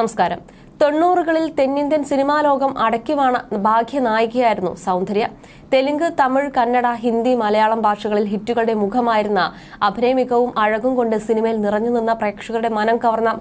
നമസ്കാരം. 90കളിൽ തെന്നിന്ത്യൻ സിനിമാ ലോകം അടക്കിവാണ ഭാഗ്യനായികയായിരുന്നു സൗന്ദര്യ. തെലുങ്ക്, തമിഴ്, കന്നഡ, ഹിന്ദി, മലയാളം ഭാഷകളിൽ ഹിറ്റുകളുടെ മുഖമായിരുന്ന അഭിനയ മികവും അഴകും കൊണ്ട് സിനിമയിൽ നിറഞ്ഞുനിന്ന പ്രേക്ഷകരുടെ മനം കവർന്ന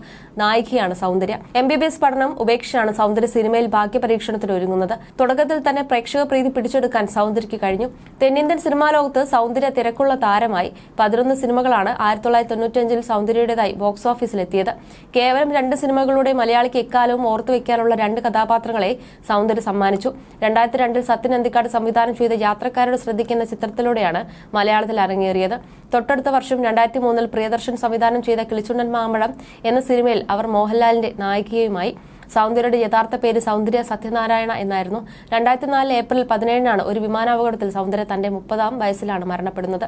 നായികയാണ് സൗന്ദര്യ. MBBS പഠനം ഉപേക്ഷിച്ചാണ് സൗന്ദര്യ സിനിമയിൽ ഭാഗ്യപരീക്ഷണത്തിന് ഒരുങ്ങുന്നത്. തുടക്കത്തിൽ തന്നെ പ്രേക്ഷക പ്രീതി പിടിച്ചെടുക്കാൻ സൗന്ദര്യയ്ക്ക് കഴിഞ്ഞു. തെന്നിന്ത്യൻ സിനിമാ ലോകത്ത് സൗന്ദര്യ തിരക്കുള്ള താരമായി. 11 സിനിമകളാണ് 1995-ൽ സൗന്ദര്യയുടേതായി ബോക്സ് ഓഫീസിലെത്തിയത്. കേവലം 2 സിനിമകളുടെ മലയാളിക്ക് എക്കാലവും ഓർത്തുവെക്കാനുള്ള 2 കഥാപാത്രങ്ങളെ സൗന്ദര്യ സമ്മാനിച്ചു. 2002-ൽ സത്യൻ അന്തിക്കാട് സംവിധാനം ചെയ്ത യാത്രക്കാരോട് ശ്രദ്ധിക്കുന്ന ചിത്രത്തിലൂടെയാണ് മലയാളത്തിൽ അരങ്ങേറിയത്. തൊട്ടടുത്ത വർഷം 2003-ൽ പ്രിയദർശൻ സംവിധാനം ചെയ്ത കിളിച്ചുണ്ടൻ മാമ്പഴം എന്ന സിനിമയിൽ അവർ മോഹൻലാലിന്റെ നായികയുമായി. സൗന്ദര്യയുടെ യഥാർത്ഥ പേര് സൗന്ദര്യ സത്യനാരായണ എന്നായിരുന്നു. 2004 ഏപ്രിൽ 17-നാണ് ഒരു വിമാനാപകടത്തിൽ സൗന്ദര്യ തന്റെ 30-ാം വയസ്സിലാണ് മരണപ്പെടുന്നത്.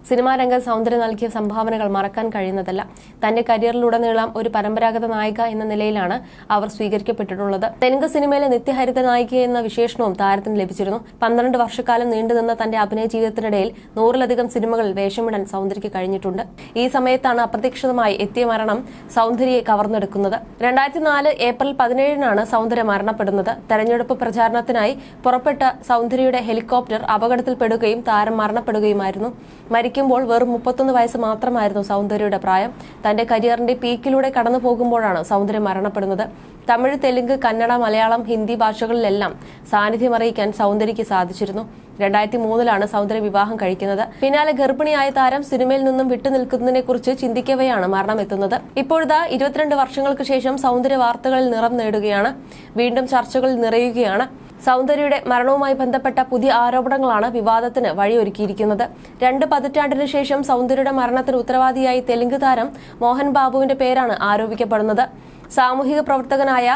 സിനിമാ രംഗത്ത് സൗന്ദര്യ നൽകിയ സംഭാവനകൾ മറക്കാൻ കഴിയുന്നതല്ല. തന്റെ കരിയറിലുടനീളം ഒരു പരമ്പരാഗത നായിക എന്ന നിലയിലാണ് അവർ സ്വീകരിക്കപ്പെട്ടിട്ടുള്ളത്. തെലുങ്ക് സിനിമയിലെ നിത്യഹരിത നായിക എന്ന വിശേഷണവും താരത്തിന് ലഭിച്ചിരുന്നു. 12 വർഷക്കാലം നീണ്ടുനിന്ന തന്റെ അഭിനയ ജീവിതത്തിനിടയിൽ 100-ലധികം സിനിമകളിൽ വേഷമിടാൻ സൗന്ദര്യയ്ക്ക് കഴിഞ്ഞിട്ടുണ്ട്. ഈ സമയത്താണ് അപ്രതീക്ഷിതമായി എത്തിയ മരണം സൗന്ദര്യയെ കവർന്നെടുക്കുന്നത്. 2004 ഏപ്രിൽ 17-നാണ് സൗന്ദര്യ മരണപ്പെടുന്നത്. തെരഞ്ഞെടുപ്പ് പ്രചാരണത്തിനായി പുറപ്പെട്ട സൗന്ദര്യയുടെ ഹെലികോപ്റ്റർ അപകടത്തിൽപ്പെടുകയും താരം മരണപ്പെടുകയുമായിരുന്നു. മരിക്കുമ്പോൾ വെറും 31 വയസ്സ് മാത്രമായിരുന്നു സൗന്ദര്യയുടെ പ്രായം. തന്റെ കരിയറിന്റെ പീക്കിലൂടെ കടന്നു പോകുമ്പോഴാണ് സൗന്ദര്യ മരണപ്പെടുന്നത്. തമിഴ്, തെലുങ്ക്, കന്നഡ, മലയാളം, ഹിന്ദി ഭാഷകളിലെല്ലാം സാന്നിധ്യം അറിയിക്കാൻ സൗന്ദര്യയ്ക്ക് സാധിച്ചിരുന്നു. 2003-ലാണ് സൗന്ദര്യ വിവാഹം കഴിക്കുന്നത്. പിന്നാലെ ഗർഭിണിയായ താരം സിനിമയിൽ നിന്നും വിട്ടുനിൽക്കുന്നതിനെ കുറിച്ച് ചിന്തിക്കവെയാണ് മരണം എത്തുന്നത്. ഇപ്പോഴത്തെ 22 വർഷങ്ങൾക്ക് ശേഷം സൗന്ദര്യ വാർത്തകളിൽ നിറം നേടുകയാണ്. വീണ്ടും ചർച്ചകളിൽ നിറയുകയാണ്. സൗന്ദര്യയുടെ മരണവുമായി ബന്ധപ്പെട്ട പുതിയ ആരോപണങ്ങളാണ് വിവാദത്തിന് വഴിയൊരുക്കിയിരിക്കുന്നത്. 2 പതിറ്റാണ്ടിന് ശേഷം സൗന്ദര്യയുടെ മരണത്തിന് ഉത്തരവാദിയായി തെലുങ്ക് താരം മോഹൻ ബാബുവിന്റെ പേരാണ് ആരോപിക്കപ്പെടുന്നത്. സാമൂഹിക പ്രവർത്തകനായ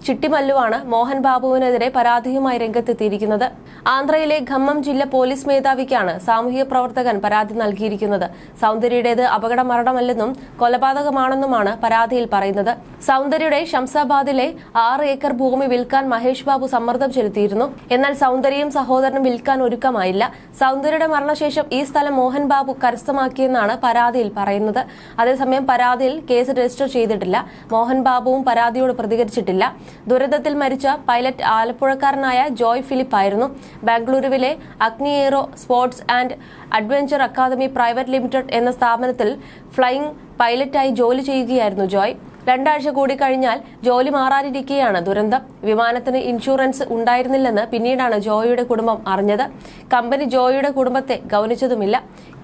ചിട്ടിമല്ലുവാണ് മോഹൻ ബാബുവിനെതിരെ പരാതിയുമായി രംഗത്തെത്തിയിരിക്കുന്നത്. ആന്ധ്രയിലെ ഖമ്മം ജില്ലാ പോലീസ് മേധാവിക്കാണ് സാമൂഹിക പ്രവർത്തകൻ പരാതി നൽകിയിരിക്കുന്നത്. സൗന്ദര്യയുടേത് അപകട മരണമല്ലെന്നും കൊലപാതകമാണെന്നുമാണ് പരാതിയിൽ പറയുന്നത്. സൗന്ദര്യയുടെ ശംസാബാദിലെ 6 ഏക്കർ ഭൂമി വിൽക്കാൻ മഹേഷ് ബാബു സമ്മർദ്ദം ചെലുത്തിയിരുന്നു. എന്നാൽ സൗന്ദര്യയും സഹോദരനും വിൽക്കാൻ ഒരുക്കമായില്ല. സൗന്ദര്യയുടെ മരണശേഷം ഈ സ്ഥലം മോഹൻ ബാബു കരസ്ഥമാക്കിയെന്നാണ് പരാതിയിൽ പറയുന്നത്. അതേസമയം പരാതിയിൽ കേസ് രജിസ്റ്റർ ചെയ്തിട്ടില്ല. മോഹൻ ബാബുവും പരാതിയോട് പ്രതികരിച്ചിട്ടില്ല. ദുരന്തത്തിൽ മരിച്ച പൈലറ്റ് ആലപ്പുഴക്കാരനായ ജോയ് ഫിലിപ്പ് ആയിരുന്നു. ബാംഗ്ലൂരുവിലെ Agni Aero Sports and Adventure Academy Private Limited എന്ന സ്ഥാപനത്തിൽ ഫ്ലൈയിംഗ് പൈലറ്റായി ജോലി ചെയ്യുകയായിരുന്നു ജോയ്. 2 ആഴ്ച കൂടി കഴിഞ്ഞാൽ ജോലി മാറാനിരിക്കെയാണ് ദുരന്തം. വിമാനത്തിന് ഇൻഷുറൻസ് ഉണ്ടായിരുന്നില്ലെന്ന് പിന്നീടാണ് ജോയിയുടെ കുടുംബം അറിഞ്ഞത്. കമ്പനി ജോയിയുടെ കുടുംബത്തെ ഗൗനിച്ചതുമില്ല.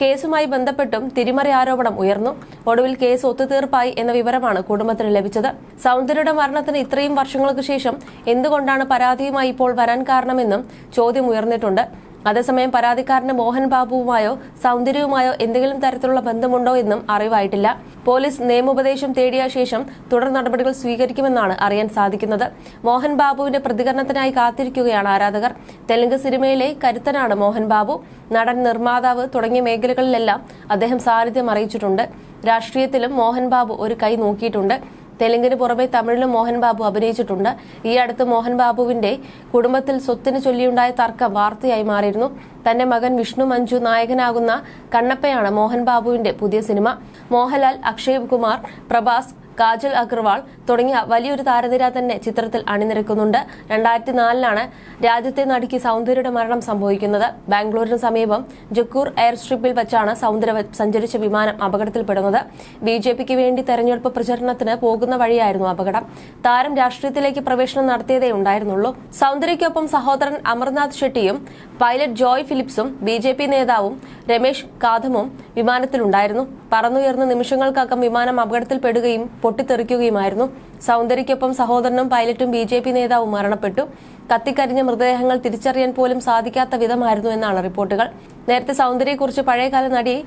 കേസുമായി ബന്ധപ്പെട്ടും തിരിമറി ആരോപണം ഉയർന്നു. ഒടുവിൽ കേസ് ഒത്തുതീർപ്പായി എന്ന വിവരമാണ് കുടുംബത്തിന് ലഭിച്ചത്. സൗന്ദര്യയുടെ മരണത്തിന് ഇത്രയും വർഷങ്ങൾക്ക് ശേഷം എന്തുകൊണ്ടാണ് പരാതിയുമായി ഇപ്പോൾ വരാൻ കാരണമെന്നും ചോദ്യം ഉയർന്നിട്ടുണ്ട്. അതേസമയം പരാതിക്കാരന് മോഹൻ ബാബുവുമായോ സൗന്ദര്യവുമായോ എന്തെങ്കിലും തരത്തിലുള്ള ബന്ധമുണ്ടോ എന്നും അറിവായിട്ടില്ല. പോലീസ് നിയമോപദേശം തേടിയ ശേഷം തുടർ നടപടികൾ സ്വീകരിക്കുമെന്നാണ് അറിയാൻ സാധിക്കുന്നത്. മോഹൻ ബാബുവിന്റെ പ്രതികരണത്തിനായി കാത്തിരിക്കുകയാണ് ആരാധകർ. തെലുങ്ക് സിനിമയിലെ കരുത്തനാണ് മോഹൻ ബാബു. നടൻ, നിർമ്മാതാവ് തുടങ്ങിയ മേഖലകളിലെല്ലാം അദ്ദേഹം സാന്നിധ്യം അറിയിച്ചിട്ടുണ്ട്. രാഷ്ട്രീയത്തിലും മോഹൻ ബാബു ഒരു കൈ നോക്കിയിട്ടുണ്ട്. തെലുങ്കിന് പുറമെ തമിഴിലും മോഹൻ ബാബു അഭിനയിച്ചിട്ടുണ്ട്. ഈ അടുത്ത് മോഹൻ ബാബുവിന്റെ കുടുംബത്തിൽ സ്വത്തിന് ചൊല്ലിയുണ്ടായ തർക്കം വാർത്തയായി മാറിയിരുന്നു. തന്റെ മകൻ വിഷ്ണു മഞ്ജു നായകനാകുന്ന കണ്ണപ്പയാണ് മോഹൻ ബാബുവിന്റെ പുതിയ സിനിമ. മോഹൻലാൽ, അക്ഷയ് കുമാർ, പ്രഭാസ്, കാജൽ അഗർവാൾ തുടങ്ങിയ വലിയൊരു താരനിര തന്നെ ചിത്രത്തിൽ അണിനിരക്കുന്നുണ്ട്. 2004-ലാണ് രാജ്യത്തെ നടിക്ക് സൗന്ദര്യയുടെ മരണം സംഭവിക്കുന്നത്. ബാംഗ്ലൂരിന് സമീപം ജക്കൂർ എയർ സ്ട്രിപ്പിൽ വച്ചാണ് സൗന്ദര്യ സഞ്ചരിച്ച വിമാനം അപകടത്തിൽപ്പെടുന്നത്. BJPക്ക് വേണ്ടി തെരഞ്ഞെടുപ്പ് പ്രചരണത്തിന് പോകുന്ന വഴിയായിരുന്നു അപകടം. താരം രാഷ്ട്രീയത്തിലേക്ക് പ്രവേശനം നടത്തിയതേ ഉണ്ടായിരുന്നുള്ളൂ. സൗന്ദര്യയ്ക്കൊപ്പം സഹോദരൻ അമർനാഥ് ഷെട്ടിയും പൈലറ്റ് ജോയ് ഫിലിപ്സും BJP നേതാവും രമേശ് കാഥമും വിമാനത്തിലുണ്ടായിരുന്നു. പറന്നുയർന്ന നിമിഷങ്ങൾക്കകം വിമാനം അപകടത്തിൽപ്പെടുകയും പൊട്ടിത്തെറിക്കുകയുമായിരുന്നു. സൗന്ദര്യയ്ക്കൊപ്പം സഹോദരനും പൈലറ്റും BJP നേതാവും മരണപ്പെട്ടു. കത്തിക്കരിഞ്ഞ മൃതദേഹങ്ങൾ തിരിച്ചറിയാൻ പോലും സാധിക്കാത്ത വിധമായിരുന്നു എന്നാണ് റിപ്പോർട്ടുകൾ. നേരത്തെ സൗന്ദര്യയെക്കുറിച്ച് പഴയകാല നടി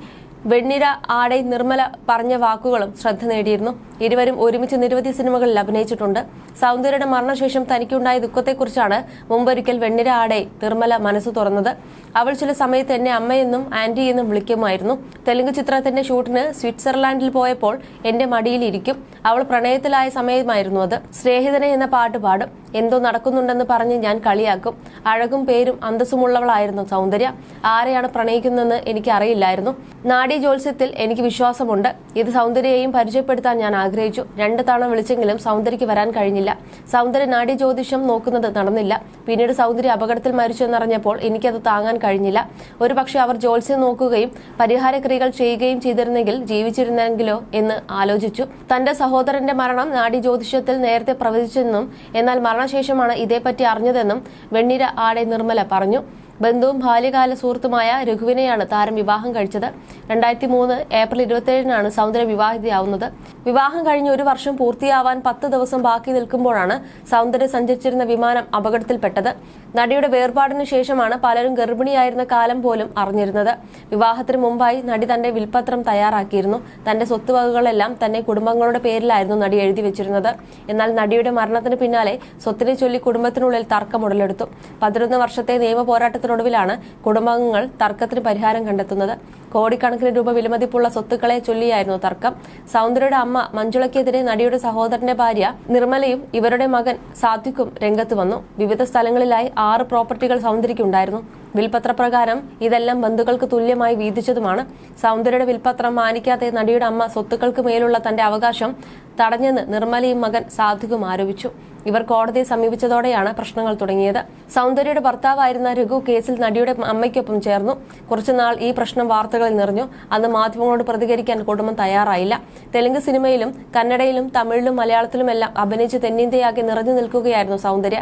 വെണ്ണിര ആടൈ നിർമ്മല പറഞ്ഞ വാക്കുകളും ശ്രദ്ധ നേടിയിരുന്നു. ഇരുവരും ഒരുമിച്ച് നിരവധി സിനിമകളിൽ അഭിനയിച്ചിട്ടുണ്ട്. സൗന്ദര്യയുടെ മരണശേഷം തനിക്കുണ്ടായ ദുഃഖത്തെക്കുറിച്ചാണ് മുമ്പൊരിക്കൽ വെണ്ണിര ആടൈ നിർമ്മല മനസ്സ് തുറന്നത്. അവൾ ചില സമയത്ത് എന്നെ അമ്മയെന്നും ആന്റി എന്നും വിളിക്കുമായിരുന്നു. തെലുങ്ക് ചിത്രത്തിന്റെ ഷൂട്ടിന് സ്വിറ്റ്സർലാൻഡിൽ പോയപ്പോൾ എന്റെ മടിയിലിരിക്കും. അവൾ പ്രണയത്തിലായ സമയമായിരുന്നു അത്. സ്നേഹിതനെ എന്ന പാട്ട് പാടും. എന്തോ നടക്കുന്നുണ്ടെന്ന് പറഞ്ഞ് ഞാൻ കളിയാക്കും. അഴകും പേരും അന്തസ്സുമുള്ളവളായിരുന്നു സൗന്ദര്യ. ആരെയാണ് പ്രണയിക്കുന്നതെന്ന് എനിക്ക് അറിയില്ലായിരുന്നു. നാഡീ ജ്യോത്സ്യത്തിൽ എനിക്ക് വിശ്വാസമുണ്ട്. ഇത് സൗന്ദര്യയെയും പരിചയപ്പെടുത്താൻ ഞാൻ ആഗ്രഹിച്ചു. 2 തവണ വിളിച്ചെങ്കിലും സൗന്ദര്യയ്ക്ക് വരാൻ കഴിഞ്ഞില്ല. സൗന്ദര്യ നാഡി ജ്യോതിഷം നോക്കുന്നത് നടന്നില്ല. പിന്നീട് സൗന്ദര്യ അപകടത്തിൽ മരിച്ചു എന്നറിഞ്ഞപ്പോൾ എനിക്കത് താങ്ങാൻ കഴിഞ്ഞില്ല. ഒരുപക്ഷെ അവർ ജ്യോത്സ്യം നോക്കുകയും പരിഹാരക്രിയകൾ ചെയ്യുകയും ചെയ്തിരുന്നെങ്കിൽ ജീവിച്ചിരുന്നെങ്കിലോ എന്ന് ആലോചിച്ചു. തന്റെ സഹോദരന്റെ മരണം നാഡി ജ്യോതിഷത്തിൽ നേരത്തെ പ്രവചിച്ചെന്നും എന്നാൽ മരണശേഷമാണ് ഇതേപ്പറ്റി അറിഞ്ഞതെന്നും വെണ്ണിര ആടെ നിർമ്മല പറഞ്ഞു. ബന്ധുവും ബാല്യകാല സുഹൃത്തുമായ രഘുവിനെയാണ് താരം വിവാഹം കഴിച്ചത്. 2003 ഏപ്രിൽ 27-നാണ് സൗന്ദര്യ വിവാഹിതയാവുന്നത്. വിവാഹം കഴിഞ്ഞ് 1 വർഷം പൂർത്തിയാവാൻ 10 ദിവസം ബാക്കി നിൽക്കുമ്പോഴാണ് സൗന്ദര്യ സഞ്ചരിച്ചിരുന്ന വിമാനം അപകടത്തിൽപ്പെട്ടത്. നടിയുടെ വേർപാടിനു ശേഷമാണ് പലരും ഗർഭിണിയായിരുന്ന കാലം പോലും അറിഞ്ഞിരുന്നത്. വിവാഹത്തിന് മുമ്പായി നടി തന്റെ വിൽപത്രം തയ്യാറാക്കിയിരുന്നു. തന്റെ സ്വത്തുവകകളെല്ലാം തന്നെ കുടുംബങ്ങളുടെ പേരിലായിരുന്നു നടി എഴുതി വെച്ചിരുന്നത്. എന്നാൽ നടിയുടെ മരണത്തിന് പിന്നാലെ സ്വത്തിനെ ചൊല്ലി കുടുംബത്തിനുള്ളിൽ തർക്കം ഉടലെടുത്തു. 11 വർഷത്തെ നിയമ പോരാട്ടത്തിനൊടുവിലാണ് കുടുംബാംഗങ്ങൾ തർക്കത്തിന് പരിഹാരം കണ്ടെത്തുന്നത്. കോടിക്കണക്കിന് രൂപ വിലമതിപ്പുള്ള സ്വത്തുക്കളെ ചൊല്ലിയായിരുന്നു തർക്കം. സൗന്ദര്യയുടെ അമ്മ മഞ്ജുളയ്ക്കെതിരെ നടിയുടെ സഹോദരന്റെ ഭാര്യ നിർമ്മലയും ഇവരുടെ മകൻ സാത്വിക്കും രംഗത്ത് വന്നു. വിവിധ സ്ഥലങ്ങളിലായി 6 പ്രോപ്പർട്ടികൾ സൗന്ദര്യയ്ക്കുണ്ടായിരുന്നു. വിൽപത്രപ്രകാരം ഇതെല്ലാം ബന്ധുക്കൾക്ക് തുല്യമായി വീതിച്ചതുമാണ്. സൗന്ദര്യയുടെ വിൽപത്രം മാനിക്കാതെ നടിയുടെ അമ്മ സ്വത്തുക്കൾക്ക് മേലുള്ള തന്റെ അവകാശം തടഞ്ഞെന്ന് നിർമ്മലയും മകൻ സാത്വികും ആരോപിച്ചു. ഇവർ കോടതിയെ സമീപിച്ചതോടെയാണ് പ്രശ്നങ്ങൾ തുടങ്ങിയത്. സൗന്ദര്യയുടെ ഭർത്താവായിരുന്ന രഘു കേസിൽ നടിയുടെ അമ്മയ്ക്കൊപ്പം ചേർന്നു. കുറച്ചുനാൾ ഈ പ്രശ്നം വാർത്തകളിൽ നിറഞ്ഞു. അന്ന് മാധ്യമങ്ങളോട് പ്രതികരിക്കാൻ കുടുംബം തയ്യാറായില്ല. തെലുങ്ക് സിനിമയിലും കന്നഡയിലും തമിഴിലും മലയാളത്തിലുമെല്ലാം അഭിനയിച്ച് തെന്നിന്ത്യയാകെ നിറഞ്ഞു നിൽക്കുകയായിരുന്നു സൗന്ദര്യ.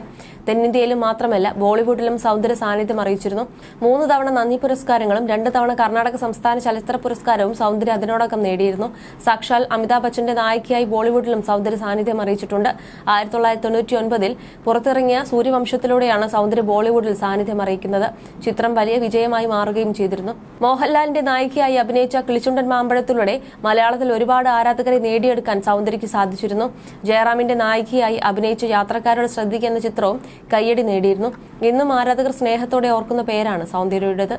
തെന്നിന്ത്യയിലും മാത്രമല്ല ബോളിവുഡിലും സൗന്ദര്യ സാന്നിധ്യം അറിയിച്ചിരുന്നു. 3 തവണ നന്ദി പുരസ്കാരങ്ങളും 2 തവണ കർണാടക സംസ്ഥാന ചലച്ചിത്ര പുരസ്കാരവും സൗന്ദര്യ അതിനോടകം നേടിയിരുന്നു. സാക്ഷാൽ അമിതാഭ് ബച്ചന്റെ നായികയായി ബോളിവുഡിലും സൗന്ദര്യ സാന്നിധ്യം അറിയിച്ചിട്ടുണ്ട്. 1999-ൽ പുറത്തിറങ്ങിയ സൂര്യവംശത്തിലൂടെയാണ് സൗന്ദര്യ ബോളിവുഡിൽ സാന്നിധ്യം അറിയിക്കുന്നത്. ചിത്രം വലിയ വിജയമായി മാറുകയും ചെയ്തിരുന്നു. മോഹൻലാലിന്റെ നായികയായി അഭിനയിച്ച കിളിച്ചുണ്ടൻ മാമ്പഴത്തിലൂടെ മലയാളത്തിൽ ഒരുപാട് ആരാധകരെ നേടിയെടുക്കാൻ സൗന്ദര്യയ്ക്ക് സാധിച്ചിരുന്നു. ജയറാമിന്റെ നായികയായി അഭിനയിച്ച യാത്രക്കാരുടെ ശ്രദ്ധിക്കുക എന്ന ചിത്രവും കയ്യടി നേടിയിരുന്നു. ഇന്നും ആരാധകർ സ്നേഹത്തോടെ ഓർക്കുന്ന പേരാണ് സൗന്ദര്യയുടേത്.